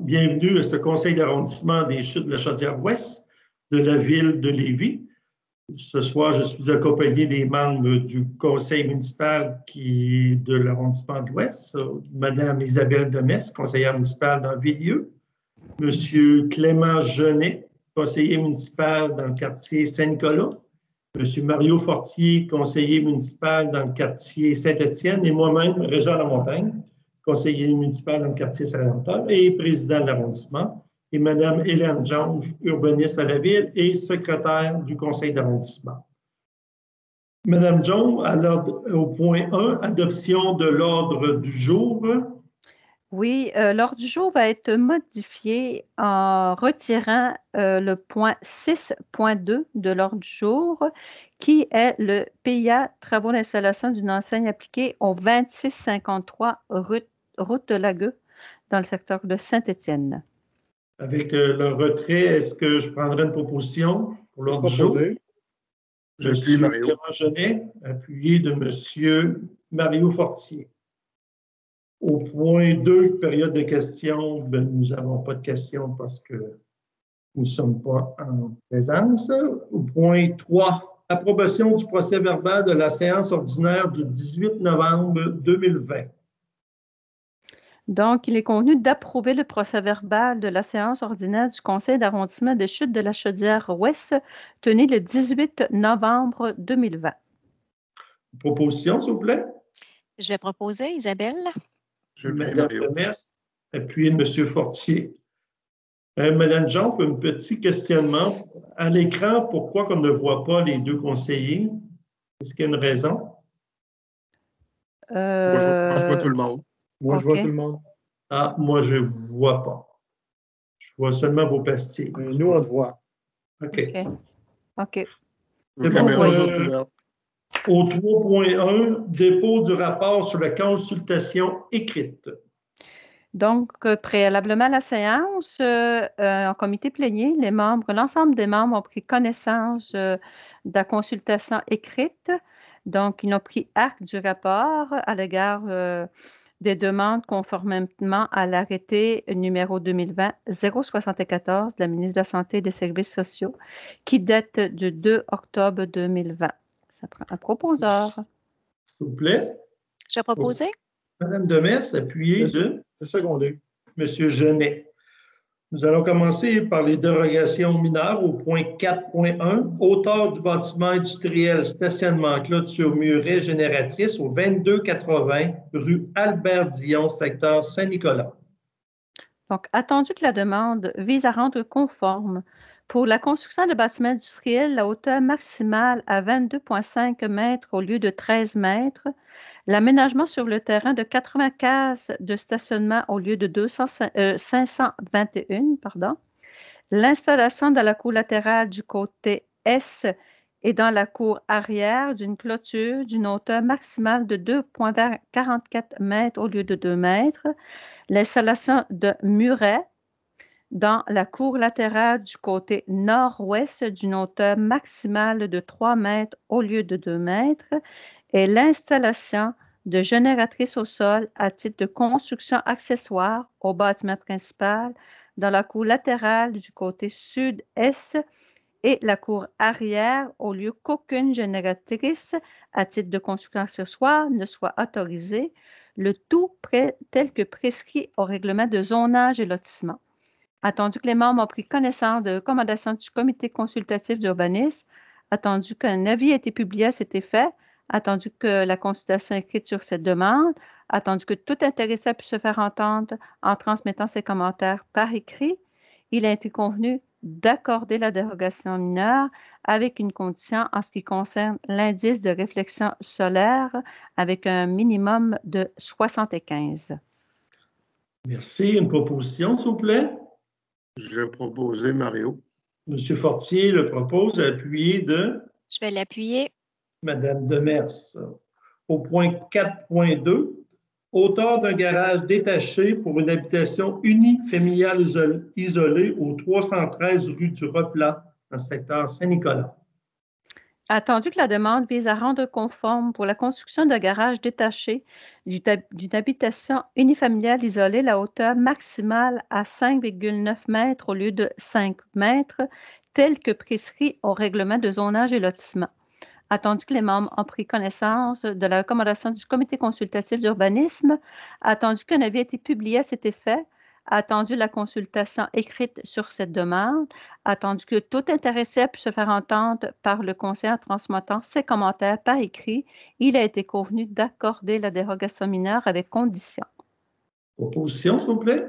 Bienvenue à ce conseil d'arrondissement des Chutes de la Chaudière-Ouest de la ville de Lévis. Ce soir, je suis accompagné des membres du conseil municipal de l'arrondissement de l'Ouest, Madame Isabelle Demesse, conseillère municipale dans Villedieu, Monsieur Clément Genet, conseiller municipal dans le quartier Saint-Nicolas, Monsieur Mario Fortier, conseiller municipal dans le quartier Saint-Étienne, et moi-même, Régent Lamontagne, conseiller municipal dans le quartier Saint-Antoine et président de l'arrondissement, et Mme Hélène Jones, urbaniste à la ville et secrétaire du conseil d'arrondissement. Mme Jones, au point 1, adoption de l'ordre du jour. Oui, l'ordre du jour va être modifié en retirant le point 6.2 de l'ordre du jour, qui est le PIA, travaux d'installation d'une enseigne appliquée au 2653 route de Lagueux, dans le secteur de Saint-Étienne. Avec le retrait, est-ce que je prendrai une proposition pour l'ordre du jour? Monsieur Clément Genet, appuyé de Monsieur Mario Fortier. Au point 2, période de questions, nous n'avons pas de questions parce que nous ne sommes pas en présence. Au point 3, approbation du procès-verbal de la séance ordinaire du 18 novembre 2020. Donc, il est convenu d'approuver le procès-verbal de la séance ordinaire du conseil d'arrondissement des Chutes de la Chaudière-Ouest, tenue le 18 novembre 2020. Proposition, s'il vous plaît. Je vais proposer, Isabelle. Madame Demesse, appuyée de M. Fortier. Madame Jean, un petit questionnement. À l'écran, pourquoi on ne voit pas les deux conseillers? Est-ce qu'il y a une raison? Moi, je vois tout le monde. Moi, je vois tout le monde. Ah, moi, je ne vois pas. Je vois seulement vos pastilles. Nous, on le voit. OK. C'est bon. Au 3.1, dépôt du rapport sur la consultation écrite. Donc, préalablement à la séance, en comité plénier, l'ensemble des membres ont pris connaissance de la consultation écrite. Donc, ils ont pris acte du rapport à l'égard des demandes conformément à l'arrêté numéro 2020-074 de la ministre de la Santé et des Services sociaux qui date du 2 octobre 2020. Ça prend un proposeur. S'il vous plaît. Je vais proposer. Madame Demesse, appuyée de secondé. Monsieur Genet. Nous allons commencer par les dérogations mineures au point 4.1. Hauteur du bâtiment industriel, stationnement, clôture, muret, génératrice au 2280 rue Albert-Dion, secteur Saint-Nicolas. Donc, attendu que la demande vise à rendre conforme pour la construction de bâtiments industriels la hauteur maximale à 22,5 mètres au lieu de 13 mètres, l'aménagement sur le terrain de 80 cases de stationnement au lieu de 521, l'installation dans la cour latérale du côté Est et dans la cour arrière d'une clôture d'une hauteur maximale de 2,44 mètres au lieu de 2 mètres, l'installation de murets dans la cour latérale du côté nord-ouest d'une hauteur maximale de 3 mètres au lieu de 2 mètres et l'installation de génératrices au sol à titre de construction accessoire au bâtiment principal dans la cour latérale du côté sud-est et la cour arrière au lieu qu'aucune génératrice à titre de construction accessoire ne soit autorisée, le tout tel que prescrit au règlement de zonage et lotissement. Attendu que les membres ont pris connaissance de recommandations du comité consultatif d'urbanisme, attendu qu'un avis a été publié à cet effet, attendu que la consultation écrite sur cette demande, attendu que tout intéressé puisse se faire entendre en transmettant ses commentaires par écrit, il a été convenu d'accorder la dérogation mineure avec une condition en ce qui concerne l'indice de réflexion solaire avec un minimum de 75. Merci. Une proposition, s'il vous plaît? Je vais proposer Mario. Monsieur Fortier le propose, appuyé de? Je vais l'appuyer. Madame Demesse. Au point 4.2, hauteur d'un garage détaché pour une habitation unifamiliale isolée au 313 rue du Replat, dans le secteur Saint-Nicolas. Attendu que la demande vise à rendre conforme pour la construction d'un garage détaché d'une habitation unifamiliale isolée la hauteur maximale à 5,9 mètres au lieu de 5 mètres, tel que prescrit au règlement de zonage et lotissement. Attendu que les membres ont pris connaissance de la recommandation du comité consultatif d'urbanisme, attendu qu'un avis ait été publié à cet effet, attendu la consultation écrite sur cette demande, attendu que tout intéressé a pu se faire entendre par le conseiller en transmettant ses commentaires par écrit, il a été convenu d'accorder la dérogation mineure avec condition. Proposition, s'il vous plaît.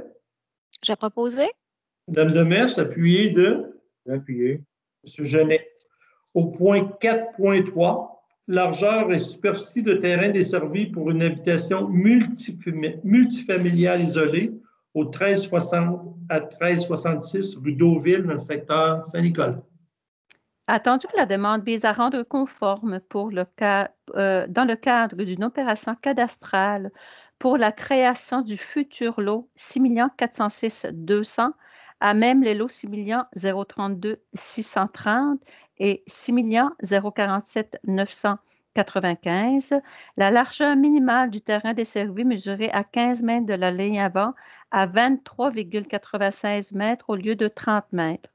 J'ai proposé. Madame Demers, appuyé de Appuyé. M. Genet. Au point 4.3, largeur et superficie de terrain desservi pour une habitation multifamiliale isolée au 1360 à 1366 rue Deauville dans le secteur Saint-Nicolas. Attendu que la demande vise à rendre conforme dans le cadre d'une opération cadastrale pour la création du futur lot 6 406 200 à même les lots 6 032 630 et 6 047 995, la largeur minimale du terrain desservi mesurée à 15 mètres de la ligne avant à 23,96 mètres au lieu de 30 mètres.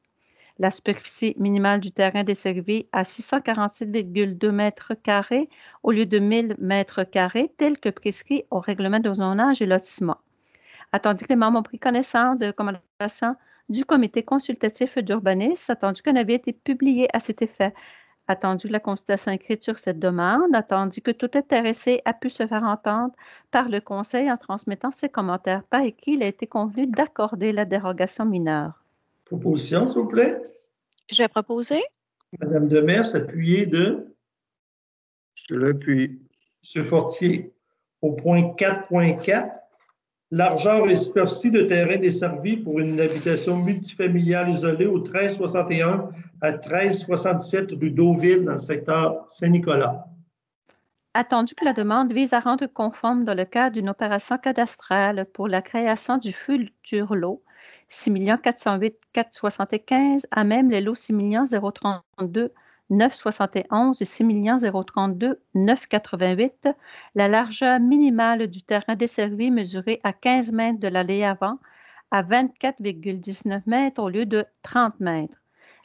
La superficie minimale du terrain desservi à 647,2 mètres carrés au lieu de 1000 mètres carrés, tel que prescrit au règlement de zonage et lotissement. Attendu que les membres ont pris connaissance de recommandations du comité consultatif d'urbanisme, attendu qu'un avis ait été publié à cet effet, attendu que la consultation écrite sur cette demande, attendu que tout intéressé a pu se faire entendre par le conseil en transmettant ses commentaires par écrit, il a été convenu d'accorder la dérogation mineure. Proposition, s'il vous plaît. Je vais proposer. Madame Demers, appuyé de Je l'appuie. M. Fortier. Au point 4.4, largeur et superficie de terrain desservi pour une habitation multifamiliale isolée au 1361 à 1367 rue Deauville dans le secteur Saint-Nicolas. Attendu que la demande vise à rendre conforme dans le cadre d'une opération cadastrale pour la création du futur lot 6 408 475 à même les lots 6 032 971 et 6 032 988, la largeur minimale du terrain desservi mesurée à 15 mètres de l'allée avant à 24,19 mètres au lieu de 30 mètres.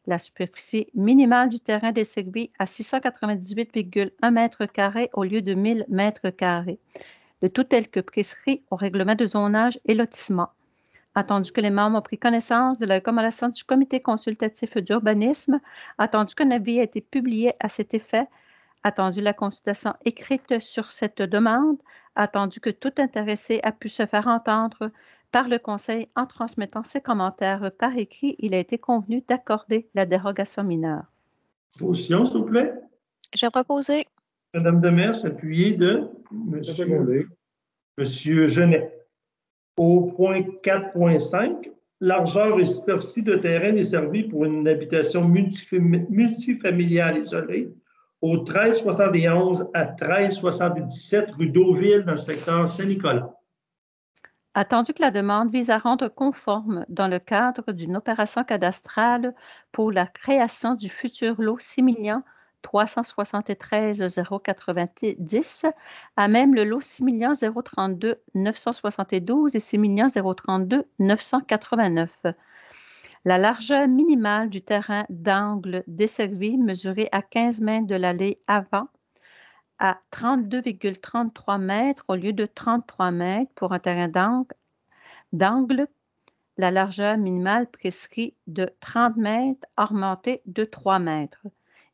La superficie minimale du terrain desservi à 698,1 mètres carrés au lieu de 1000 mètres carrés. Le tout tel que prescrit au règlement de zonage et lotissement. Attendu que les membres ont pris connaissance de la recommandation du comité consultatif d'urbanisme, attendu qu'un avis a été publié à cet effet, attendu la consultation écrite sur cette demande, attendu que tout intéressé a pu se faire entendre par le conseil en transmettant ses commentaires par écrit, il a été convenu d'accorder la dérogation mineure. Position, s'il vous plaît. Je vais proposer. Madame Demers, appuyée de Monsieur Genet. Au point 4.5, largeur et superficie de terrain desservi pour une habitation multifamiliale isolée au 1371 à 1377 rue Deauville dans le secteur Saint-Nicolas. Attendu que la demande vise à rendre conforme dans le cadre d'une opération cadastrale pour la création du futur lot 6 373 090 à même le lot 6 032 972 et 6 032 989. La largeur minimale du terrain d'angle desservi mesuré à 15 mètres de l'allée avant à 32,33 mètres au lieu de 33 mètres pour un terrain d'angle, la largeur minimale prescrit de 30 mètres augmentée de 3 mètres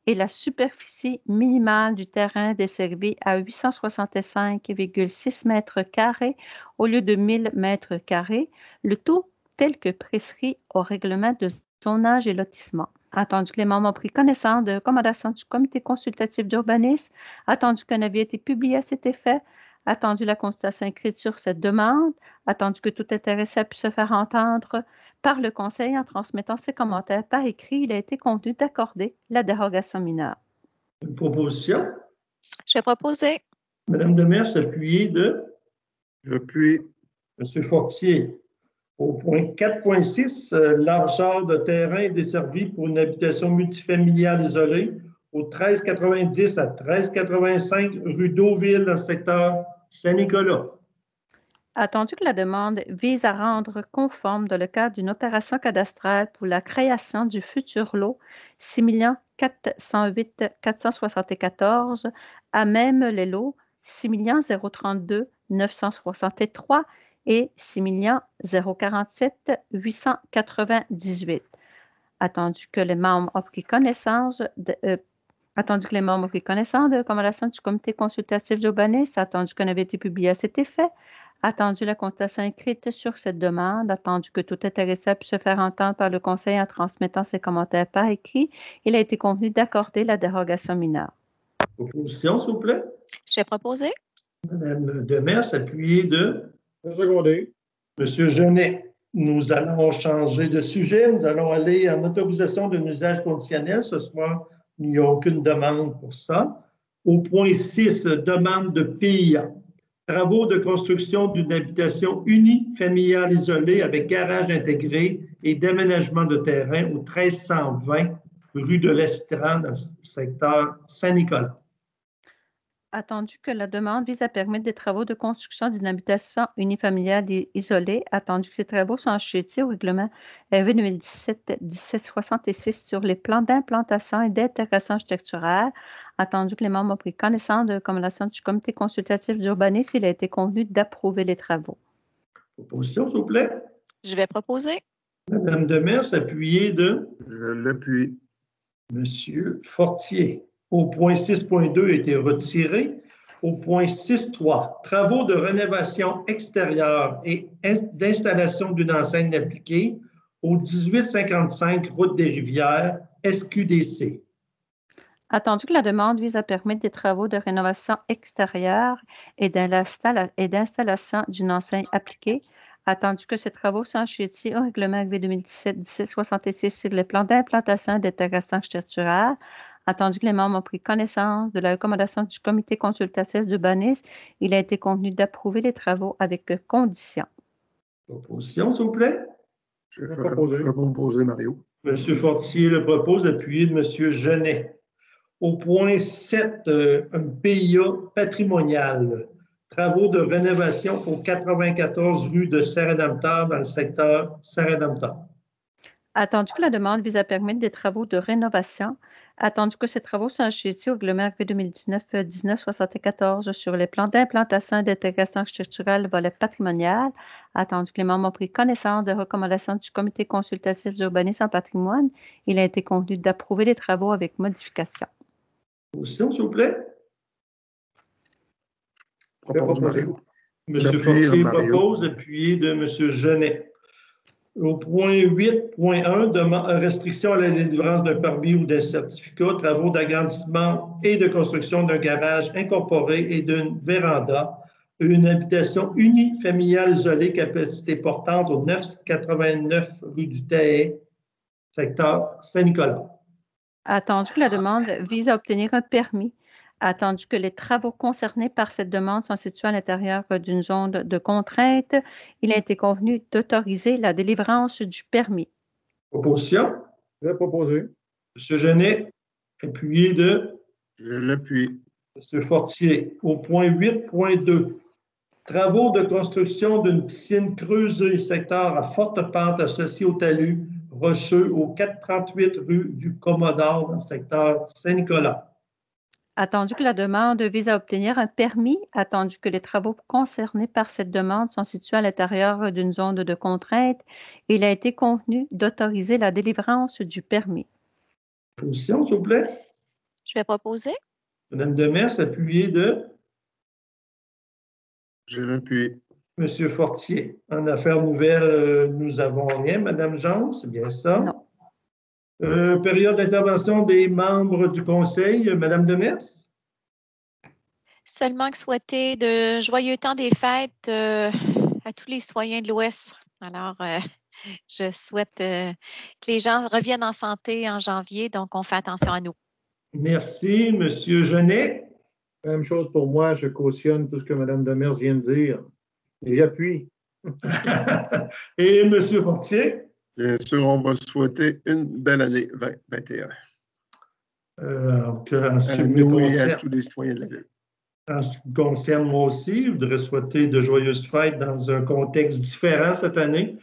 et la superficie minimale du terrain desservi à 865,6 mètres carrés au lieu de 1000 mètres carrés, le tout tel que prescrit au règlement de zonage et lotissement. Attendu que les membres ont pris connaissance de recommandations du comité consultatif d'urbanisme, attendu qu'un avis ait été publié à cet effet, attendu la consultation écrite sur cette demande, attendu que tout intéressé a pu se faire entendre par le conseil en transmettant ses commentaires par écrit, il a été convenu d'accorder la dérogation mineure. Une proposition. Je vais proposer. Madame Demers, appuyée de J'appuie. Monsieur Fortier. Au point 4.6, largeur de terrain desservi pour une habitation multifamiliale isolée au 1390 à 1385 rue Deauville dans le secteur Saint-Nicolas. Attendu que la demande vise à rendre conforme dans le cadre d'une opération cadastrale pour la création du futur lot 6 408 474 à même les lots 6 032 963 et 6 047 898. Attendu que les membres ont pris connaissance de l'accommodation du comité consultatif d'urbanisme, attendu qu'on avait été publié à cet effet, attendu la contestation écrite sur cette demande, attendu que tout intéressé puisse se faire entendre par le conseil en transmettant ses commentaires par écrit, il a été convenu d'accorder la dérogation mineure. Opposition, s'il vous plaît. J'ai proposé. Madame Demers, appuyée de Secondé. Monsieur Genet. Nous allons changer de sujet. Nous allons aller en autorisation d'un usage conditionnel. Ce soir, il n'y a aucune demande pour ça. Au point 6, demande de PIA. Travaux de construction d'une habitation unifamiliale isolée avec garage intégré et d'aménagement de terrain au 1320 rue de l'Estran, dans le secteur Saint-Nicolas. Attendu que la demande vise à permettre des travaux de construction d'une habitation unifamiliale isolée, attendu que ces travaux sont assujettis au règlement RV 2017-1766 sur les plans d'implantation et d'intégration architecturale, attendu que les membres ont pris connaissance de la recommandation du comité consultatif d'urbanisme, il a été convenu d'approuver les travaux. Opposition, s'il vous plaît. Je vais proposer. Madame Demers, appuyée de Je l'appuie. Monsieur Fortier. Au point 6.2 a été retiré. Au point 6.3, travaux de rénovation extérieure et d'installation d'une enseigne appliquée au 1855 route des Rivières, SQDC. Attendu que la demande vise à permettre des travaux de rénovation extérieure et d'installation d'une enseigne appliquée, attendu que ces travaux sont assujettis au règlement RV 2017-1766 sur les plans d'implantation et d'intégration architecturale, attendu que les membres ont pris connaissance de la recommandation du comité consultatif d'urbanisme, il a été convenu d'approuver les travaux avec conditions. Opposition, s'il vous plaît. Je vais proposer, Mario. Monsieur Fortier le propose, appuyé de Monsieur Genet. Au point 7, un PIA patrimonial. Travaux de rénovation au 94 rue de Saint-Rédempteur dans le secteur Saint-Rédempteur. Attendu que la demande vise à permettre des travaux de rénovation, attendu que ces travaux sont assujettis au règlement RV 2019-1974 sur les plans d'implantation et d'intégration architecturale volet patrimonial, attendu que les membres ont pris connaissance des recommandations du comité consultatif d'urbanisme en patrimoine, il a été convenu d'approuver les travaux avec modification. Position, s'il vous plaît. Propose Mario. Monsieur Fortier propose, appuyé de Monsieur Genet. Au point 8.1, restriction à la délivrance d'un permis ou d'un certificat, travaux d'agrandissement et de construction d'un garage incorporé et d'une véranda, une habitation unifamiliale isolée, capacité portante au 989 rue du Taillet, secteur Saint-Nicolas. Attendu que la demande vise à obtenir un permis, attendu que les travaux concernés par cette demande sont situés à l'intérieur d'une zone de contrainte, il a été convenu d'autoriser la délivrance du permis. Opposition? Je vais proposer. M. Genet, appuyé de Je l'appuie. M. Fortier. Au point 8.2, travaux de construction d'une piscine creusée, secteur à forte pente associé au talus rocheux au 438 rue du Commodore dans le secteur Saint-Nicolas. Attendu que la demande vise à obtenir un permis, attendu que les travaux concernés par cette demande sont situés à l'intérieur d'une zone de contrainte, il a été convenu d'autoriser la délivrance du permis. Position, s'il vous plaît. Je vais proposer. Madame Demers, appuyée de Je l'appuie. Monsieur Fortier. En affaires nouvelles, nous n'avons rien. Madame Jean, c'est bien ça? Non. Période d'intervention des membres du Conseil. Madame Demers? Seulement que souhaiter de joyeux temps des fêtes à tous les citoyens de l'Ouest. Alors, je souhaite que les gens reviennent en santé en janvier, donc on fait attention à nous. Merci. Monsieur Genet? Même chose pour moi, je cautionne tout ce que Mme Demers vient de dire. Et j'appuie. Et Monsieur Fortier? Bien sûr, on va souhaiter une belle année 2021. En À ce qui me nous et à concerne, tous les citoyens de la ville. en ce qui me concerne, moi aussi, je voudrais souhaiter de joyeuses fêtes dans un contexte différent cette année.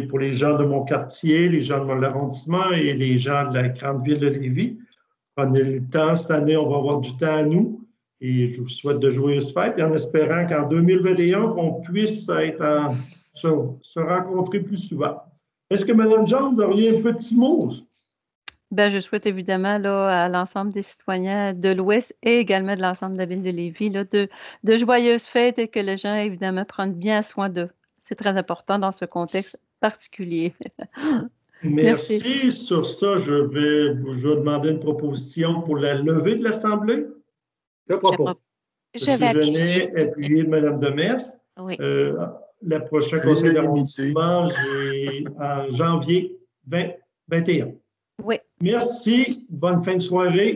Pour les gens de mon quartier, les gens de mon arrondissement et les gens de la grande ville de Lévis. Prenez le temps, cette année, on va avoir du temps à nous et je vous souhaite de joyeuses fêtes et en espérant qu'en 2021, qu'on puisse se rencontrer plus souvent. Est-ce que, Mme Jones, vous auriez un petit mot? Ben, je souhaite évidemment là, à l'ensemble des citoyens de l'Ouest et également de l'ensemble de la ville de Lévis là, de joyeuses fêtes et que les gens, évidemment, prennent bien soin d'eux. C'est très important dans ce contexte particulier. Merci. Merci. Sur ça, je vais demander une proposition pour la levée de l'Assemblée. Je propose. Je vais appuyer. Appuyé de Mme Demers. Oui. Le prochain À conseil l'unanimité. d'arrondissement, j'ai en janvier 2021. Oui. Merci. Bonne fin de soirée.